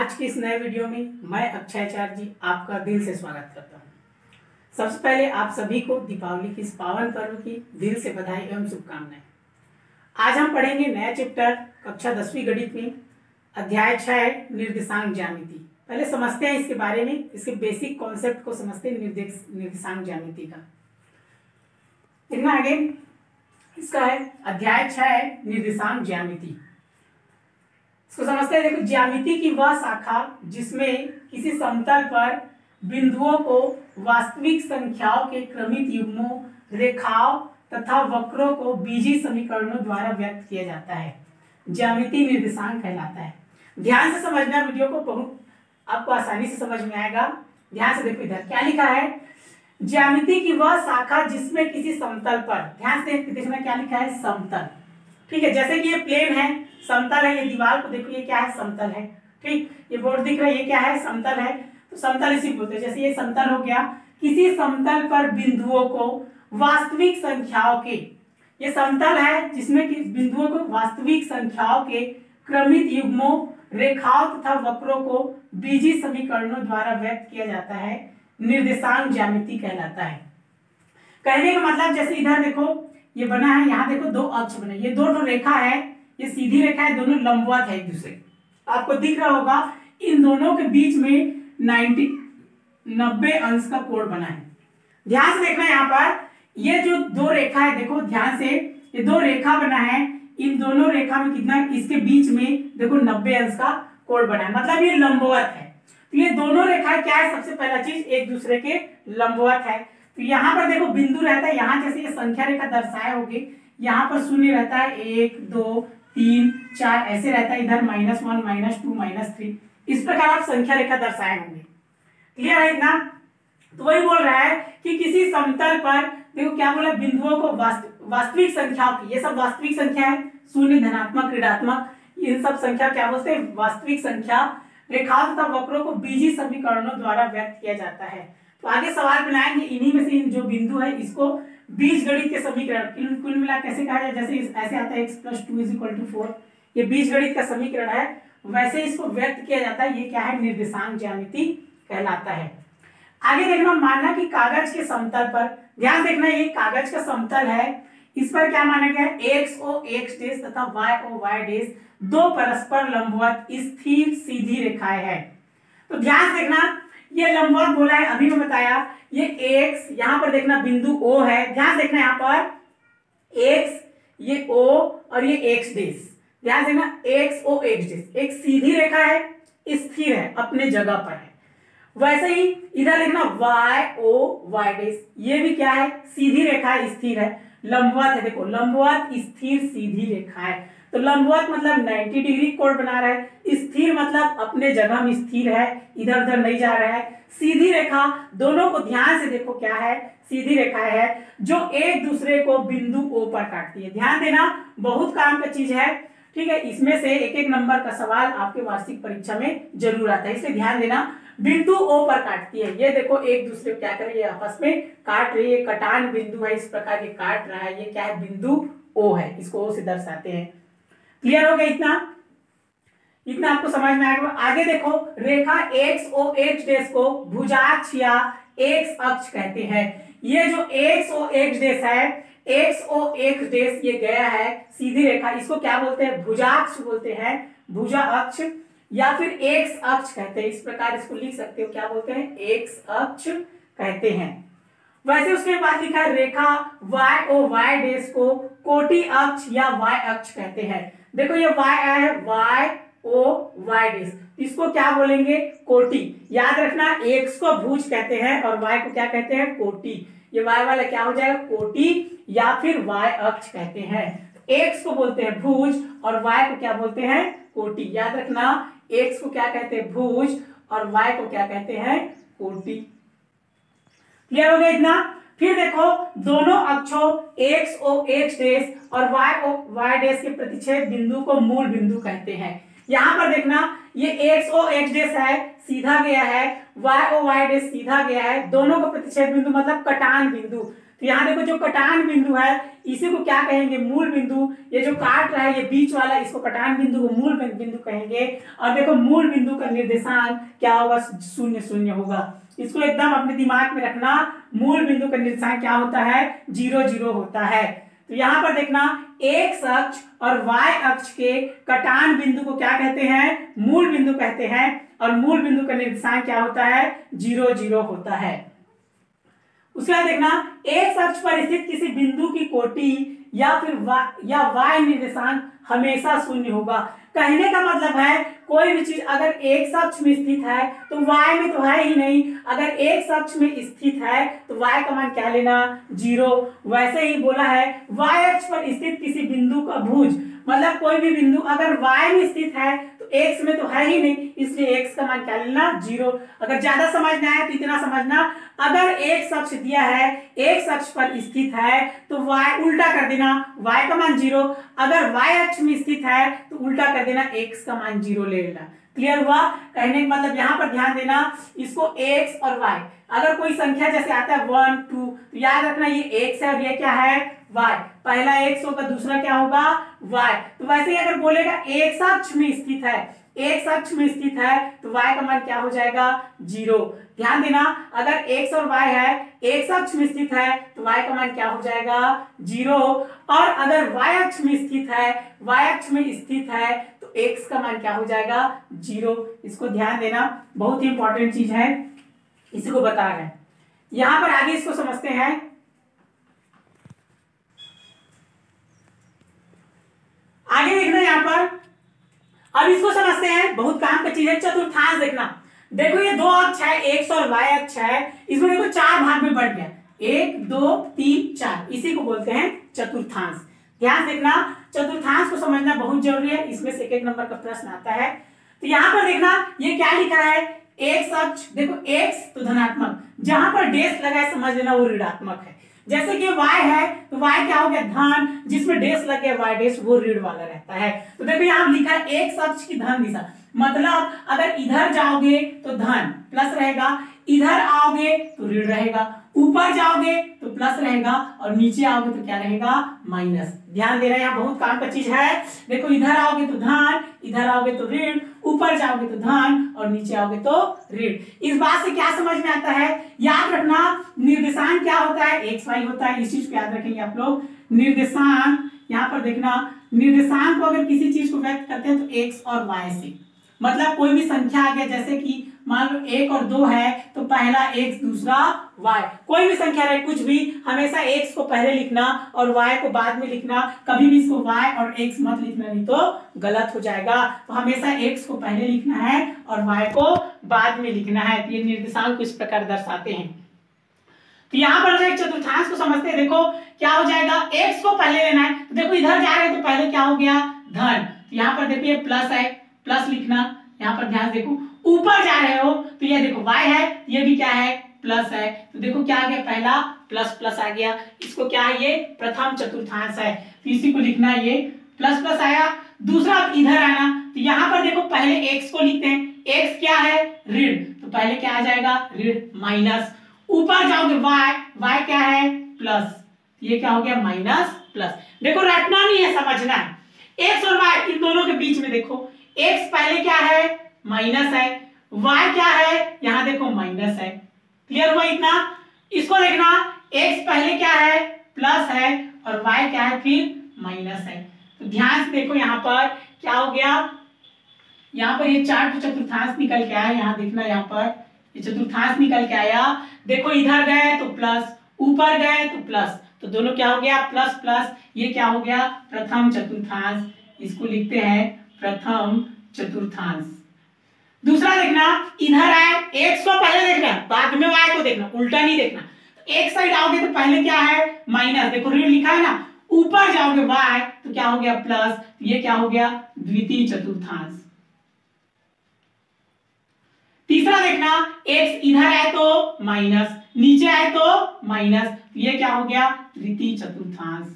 आज की इस नए वीडियो में मैं अक्षय आचार्य जी आपका दिल से स्वागत करता हूँ। सबसे पहले आप सभी को दीपावली की इस पावन पर्व की दिल से बधाई एवं शुभकामनाएं। आज हम पढ़ेंगे नया चैप्टर कक्षा 10वीं गणित में अध्याय 6 है निर्देशांक ज्यामिति। पहले समझते हैं इसके बारे में, इसके बेसिक कॉन्सेप्ट को समझते हैं निर्देशांक ज्यामिति का। देखना आगे इसका है अध्याय 6 है निर्देशांक ज्यामिति। इसको समझते हैं। देखो, ज्यामिति की वह शाखा जिसमें किसी समतल पर बिंदुओं को वास्तविक संख्याओं के क्रमित युग्मों, रेखाओं तथा वक्रों को बीजीय समीकरणों द्वारा व्यक्त किया जाता है, ज्यामिति निर्देशांक कहलाता है। ध्यान से समझना वीडियो को, बहुत आपको आसानी से समझ में आएगा। ध्यान से देखो, इधर क्या लिखा है, ज्यामिति की वह शाखा जिसमें किसी समतल पर, ध्यान से देखना क्या लिखा है, समतल। ठीक है, जैसे कि ये प्लेन है, समतल है, ये दीवार को देखो, ये क्या है, समतल है। ठीक, ये बोर्ड दिख रहा है, ये क्या है, समतल है। तो समतल इसी बोलते हैं। जैसे ये समतल हो गया, किसी समतल पर बिंदुओं को वास्तविक संख्याओं के, ये समतल है जिसमें कि बिंदुओं को वास्तविक संख्याओं के क्रमित युग्मों, रेखाओं तथा वक्रों को बीजीय समीकरणों द्वारा व्यक्त किया जाता है, निर्देशांक ज्यामिति कहलाता है। कहने का मतलब, जैसे इधर देखो ये बना है, यहाँ देखो दो अक्ष बने, ये दो रेखा है, ये सीधी रेखा है, दोनों लंबवत है एक दूसरे। आपको दिख रहा होगा इन दोनों के बीच में 90 अंश का कोण बना है। ध्यान से देखना, यहाँ पर ये जो दो रेखा है, देखो ध्यान से, ये दो रेखा बना है, इन दोनों रेखा में कितना, इसके बीच में देखो 90 अंश का कोण बना है, मतलब ये लंबवत है। तो ये दोनों रेखाएं क्या है, सबसे पहला चीज एक दूसरे के लंबवत है। तो यहाँ पर देखो बिंदु रहता है, यहाँ जैसे ये संख्या रेखा दर्शाए होगी, यहाँ पर शून्य रहता है, 1 2 3 4 ऐसे रहता है, इधर -1 -2 -3, इस प्रकार आप संख्या रेखा दर्शाए होंगे। क्लियर है इतना? तो वही बोल रहा है कि किसी समतल पर देखो क्या बोला, बिंदुओं को वास्तविक संख्याओं की, ये सब वास्तविक संख्या है, शून्य, धनात्मक, ऋणात्मक, इन सब संख्या क्या बोलते हैं, वास्तविक संख्या, रेखाओं तथा वक्रों को बीजीय समीकरणों द्वारा व्यक्त किया जाता है। तो आगे सवाल बनाएंगे, इन्हीं में से जो बिंदु है इसको बीजगणित के समीकरण, कुल मिला कैसे कहा जाए, जैसे ऐसे आता है x + 2 = 4, ये बीजगणित का समीकरण है, वैसे इसको व्यक्त किया जाता है। ये क्या है, निर्देशांक ज्यामिति कहलाता है। आगे देखना, मानना कि कागज के समतल पर, ध्यान देखना, ये कागज का समतल है, इस पर क्या माना गया है, x o x' तथा y o y' दो परस्पर लंबवत स्थिर सीधी रेखाएं हैं। तो ध्यान देखना, ये लंबवत बोला है, अभी मैं बताया, ये x, यहां पर देखना बिंदु O है, ध्यान देखना यहाँ पर x, ये O और ये x', ध्यान देखना x o x', एक सीधी रेखा है, स्थिर है, अपने जगह पर है। वैसे ही इधर देखना y o y', ये भी क्या है, सीधी रेखा है, स्थिर है, लंबवत है। देखो लंबवत स्थिर सीधी रेखा है, तो लंबवत मतलब 90 डिग्री कोण बना रहा है, स्थिर मतलब अपने जगह में स्थिर है, इधर उधर नहीं जा रहा है। सीधी रेखा, दोनों को ध्यान से देखो क्या है, सीधी रेखा है जो एक दूसरे को बिंदु O पर काटती है। ध्यान देना, बहुत काम का चीज है। ठीक है, इसमें से एक एक नंबर का सवाल आपके वार्षिक परीक्षा में जरूर आता है, इसलिए ध्यान देना, बिंदु O पर काटती है। ये देखो एक दूसरे को क्या कर रही है, आपस में काट रही है, कटान बिंदु है, इस प्रकार ये काट रहा है, ये क्या है, बिंदु O है, इसको O से दर्शाते हैं। क्लियर हो गया इतना आपको समझ में आएगा। आगे देखो, रेखा x o x' को भुजाक्ष या x अक्ष कहते हैं। ये जो x o x' है, x o x' ये गया है सीधी रेखा, इसको क्या बोलते हैं, भुजाक्ष बोलते हैं, भुजा अक्ष या फिर x अक्ष कहते हैं, इस प्रकार इसको लिख सकते हो, क्या बोलते हैं, x अक्ष कहते हैं। वैसे उसके बाद लिखा है रेखा y o y' को कोटि अक्ष या y अक्ष कहते हैं। देखो ये y है, y o y', इसको क्या बोलेंगे, कोटि। याद रखना, x को भुज कहते हैं और y को क्या कहते हैं, कोटि। ये y वाला क्या हो जाएगा, कोटि या फिर y अक्ष कहते हैं। x को बोलते हैं भुज और y को क्या बोलते हैं, कोटि। याद रखना, x को क्या कहते हैं, भुज, और y को क्या कहते हैं, कोटि। क्लियर हो गया इतना? फिर देखो, दोनों अक्षों x o x' और y o y' के प्रतिच्छेद बिंदु को मूल बिंदु कहते हैं। यहाँ पर देखना, ये x o x' है, सीधा गया है, y o y' सीधा गया है, दोनों का प्रतिच्छेद बिंदु मतलब कटान बिंदु। तो यहाँ देखो जो कटान बिंदु है इसी को क्या कहेंगे, मूल बिंदु। ये जो काट रहा है ये बीच वाला, इसको कटान बिंदु को मूल बिंदु कहेंगे। और देखो मूल बिंदु का निर्देशांक क्या होगा, 0 0 होगा। इसको एकदम अपने दिमाग में रखना, मूल बिंदु का निर्देशांक क्या होता है, 0 0 होता है। तो यहाँ पर देखना एक्स अक्ष और वाई अक्ष के कटान बिंदु को क्या कहते हैं, मूल बिंदु कहते हैं। और मूल बिंदु का निर्देशांक क्या होता है, 0 0 होता है। उसके बाद देखना एक्स अक्ष पर स्थित किसी बिंदु की कोटि या फिर वाई निर्देशांक हमेशा 0 होगा। कहने का मतलब है कोई भी चीज अगर एक्स अक्ष में स्थित है तो वाई में तो है ही नहीं, अगर एक्स अक्ष में स्थित है तो वाई का मान क्या लेना, 0। वैसे ही बोला है वाई अक्ष पर स्थित किसी बिंदु का भुज, मतलब कोई भी बिंदु अगर वाई में स्थित है तो एक्स में तो है ही नहीं, इसलिए एक्स का मान क्या लेना, 0। अगर ज्यादा समझना है तो इतना समझना, अगर एक्स अक्ष दिया है, एक्स अक्ष पर स्थित है तो वाई उल्टा कर देना, वाई का मान 0। अगर वाई अक्ष में स्थित है तो उल्टा कर देना, एक्स का मान 0 ले लेना। क्लियर हुआ? कहने का मतलब यहाँ पर ध्यान देना, इसको एक्स और वाई, अगर कोई संख्या जैसे आता है 1 2 तो याद रखना ये एक्स है और ये क्या है, वाई। पहला एक्स होगा, दूसरा क्या होगा, वाई। तो वैसे ही अगर बोलेगा एक्स अक्ष में स्थित है, एक्स अक्ष में स्थित है तो वाई का मान क्या हो जाएगा, 0। ध्यान देना अगर एक्स और वाई है, एक्स अक्ष में स्थित है तो वाई का मान क्या हो जाएगा, 0। और अगर वाई अक्ष में स्थित है, वाई अक्ष में स्थित है तो एक्स का मान क्या हो जाएगा, 0। इसको ध्यान देना, बहुत ही इंपॉर्टेंट चीज है, इसी को बता रहे हैं। यहां पर आगे इसको समझते हैं। आगे देखना यहाँ पर, अब इसको समझते हैं, बहुत काम की चीज है। चतुर्थांश देखना, देखो ये 2 अक्ष है, एक्स और वाई अक्ष है, इसमें देखो 4 भाग में बढ़ गया, 1 2 3 4, इसी को बोलते हैं चतुर्थांश। ध्यान देखना, चतुर्थांश को समझना बहुत जरूरी है, इसमें से 1 नंबर का प्रश्न आता है। तो यहाँ पर देखना ये क्या लिखा है, एक्स अक्ष, देखो एक्स तो धनात्मक, जहां पर डेश लगा है समझ लेना वो ऋणात्मक है। जैसे कि y है तो y क्या हो गया, धन, जिसमें डेश लग गया y डेश वो ऋण वाला रहता है। तो देखो यहाँ लिखा है एक्स अक्ष की धन दिशा, मतलब अगर इधर जाओगे तो धन प्लस रहेगा, इधर आओगे तो ऋण रहेगा, ऊपर जाओगे तो प्लस रहेगा और नीचे आओगे तो क्या रहेगा, माइनस। ध्यान देना, यहाँ बहुत काम का चीज है। देखो इधर आओगे तो धन, इधर आओगे तो ऋण, ऊपर जाओगे तो धन और नीचे आओगे तो ऋण। इस बात से क्या समझ में आता है, याद रखना निर्देशांक क्या होता है, एक्स वाई होता है, इस चीज को याद रखेंगे आप लोग। निर्देशांक यहाँ पर देखना, निर्देशांक को अगर किसी चीज को व्यक्त करते हैं तो एक्स और वाई से, मतलब कोई भी संख्या आ गया, जैसे कि मान लो 1 और 2 है तो पहला x दूसरा y, कोई भी संख्या रहे कुछ भी, हमेशा x को पहले लिखना और y को बाद में लिखना, कभी भी इसको y और x मत लिखना, नहीं तो गलत हो जाएगा। तो हमेशा x को पहले लिखना है और y को बाद में लिखना है। तो ये निर्देशांक को इस प्रकार दर्शाते हैं। तो यहाँ पर चतुर्थांश को समझते हैं, देखो क्या हो जाएगा, x को पहले लेना है, तो देखो इधर जा रहे हैं तो पहले क्या हो गया, धन, तो यहाँ पर देखो ये प्लस है, प्लस लिखना, यहाँ पर ध्यान देखो, ऊपर जा रहे हो तो ये देखो y है, ये भी क्या है, प्लस है, तो देखो क्या आ गया, पहला प्लस प्लस आ गया, इसको क्या है, ये प्रथम चतुर्थांश है, तो इसी को लिखना है, ये प्लस प्लस आया। दूसरा इधर आना, तो यहाँ पर देखो पहले x को लिखते हैं, x क्या है, ऋण, तो पहले क्या आ जाएगा, ऋण, माइनस, ऊपर जाओगे y क्या है, प्लस, ये क्या हो गया, माइनस प्लस। देखो रटना नहीं है, समझना है, x और y इन दोनों के बीच में देखो, x पहले क्या है, माइनस है, y क्या है, यहां देखो माइनस है। क्लियर हुआ इतना? इसको देखना, x पहले क्या है, प्लस है और y क्या है, फिर माइनस है। तो ध्यान से देखो यहाँ पर क्या हो गया, यहाँ पर ये 4 चतुर्थांश निकल के आया, यहाँ देखना, यहाँ पर ये चतुर्थांश निकल के आया, देखो इधर गए तो प्लस, ऊपर गए तो प्लस, तो दोनों क्या हो गया, प्लस प्लस, ये क्या हो गया, प्रथम चतुर्थांश, इसको लिखते हैं प्रथम चतुर्थांश। दूसरा देखना, इधर आए, x को पहले देखना, बाद में y को देखना, उल्टा नहीं देखना। तो एक साइड आओगे तो पहले क्या है, माइनस, देखो ऋण लिखा है ना, ऊपर जाओगे y तो क्या हो गया, प्लस, तो ये क्या हो गया, द्वितीय चतुर्थांश। तीसरा देखना, x इधर आए तो माइनस, नीचे आए तो माइनस, तो ये क्या हो गया, तृतीय चतुर्थांश।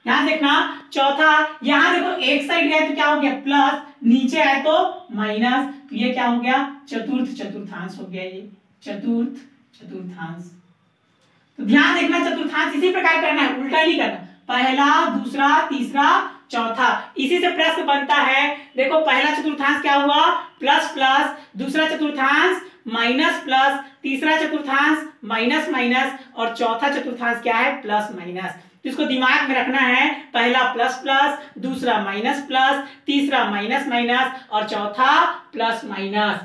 यहां देखना, चौथा, यहां देखो एक साइड गए तो क्या हो गया, प्लस, नीचे आए तो माइनस, तो ये क्या हो गया, चतुर्थ चतुर्थांश हो गया, ये चतुर्थ चतुर्थांश। तो ध्यान देखना, चतुर्थांश इसी प्रकार करना है, उल्टा नहीं करना। पहला, दूसरा, तीसरा, चौथा, इसी से प्रश्न बनता है। देखो पहला चतुर्थांश क्या हुआ, प्लस प्लस, दूसरा चतुर्थांश माइनस प्लस, तीसरा चतुर्थांश माइनस माइनस, और चौथा चतुर्थांश क्या है, प्लस माइनस। तो इसको दिमाग में रखना है, पहला प्लस प्लस, दूसरा माइनस प्लस, तीसरा माइनस माइनस, और चौथा प्लस माइनस।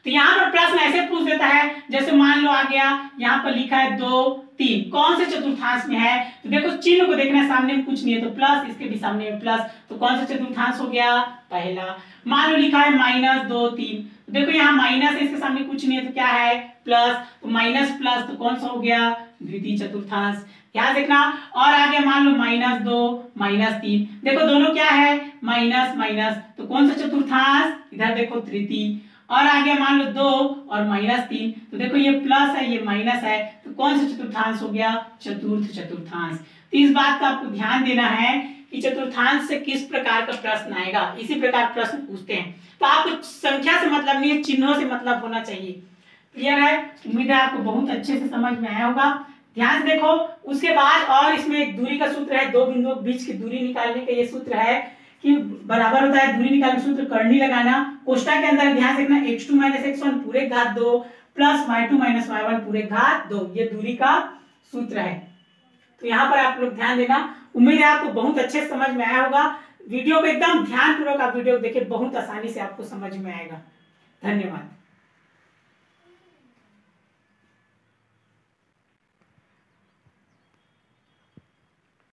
तो यहाँ पर प्रश्न ऐसे पूछ देता है, जैसे मान लो आ गया, यहाँ पर लिखा है 2, 3, कौन से चतुर्थांश में है। तो देखो चिन्ह को देखना, सामने में कुछ नहीं है तो प्लस, इसके भी सामने में प्लस, तो कौन सा चतुर्थांश हो गया, पहला। मान लो लिखा है माइनस 2, 3, तो देखो यहाँ माइनस है, इसके सामने कुछ नहीं है तो क्या है, प्लस, तो माइनस प्लस, तो कौन सा हो गया, द्वितीय चतुर्थांश। ध्यान देखना। और आगे मान लो -2, -3, देखो दोनों क्या है, माइनस माइनस, तो कौन सा चतुर्थांश, इधर देखो तृतीय। और आगे मान लो 2 और -3, तो देखो ये प्लस है, ये माइनस है, तो कौन सा चतुर्थांश हो गया, चतुर्थ चतुर्थांश। तो इस बात का आपको ध्यान देना है कि चतुर्थांश से किस प्रकार का प्रश्न आएगा, इसी प्रकार प्रश्न पूछते हैं। तो आपको संख्या से मतलब नहीं है, चिन्हों से मतलब होना चाहिए। क्लियर है? उम्मीद है आपको बहुत अच्छे से समझ में आया होगा। ध्यान से देखो, उसके बाद और इसमें एक दूरी का सूत्र है, दो बिंदुओं के बीच की दूरी निकालने का ये सूत्र है कि बराबर होता है दूरी निकालने सूत्र करनी लगाना। कोष्टक के अंदर ध्यान रखना, x2 - x1 पूरे घात 2 प्लस y2 - y1 पूरे घात 2, ये दूरी का सूत्र है। तो यहाँ पर आप लोग ध्यान देना। उम्मीद है आपको बहुत अच्छे से समझ में आया होगा। वीडियो को एकदम ध्यान पूर्वक आप वीडियो देखिए, बहुत आसानी से आपको समझ में आएगा। धन्यवाद।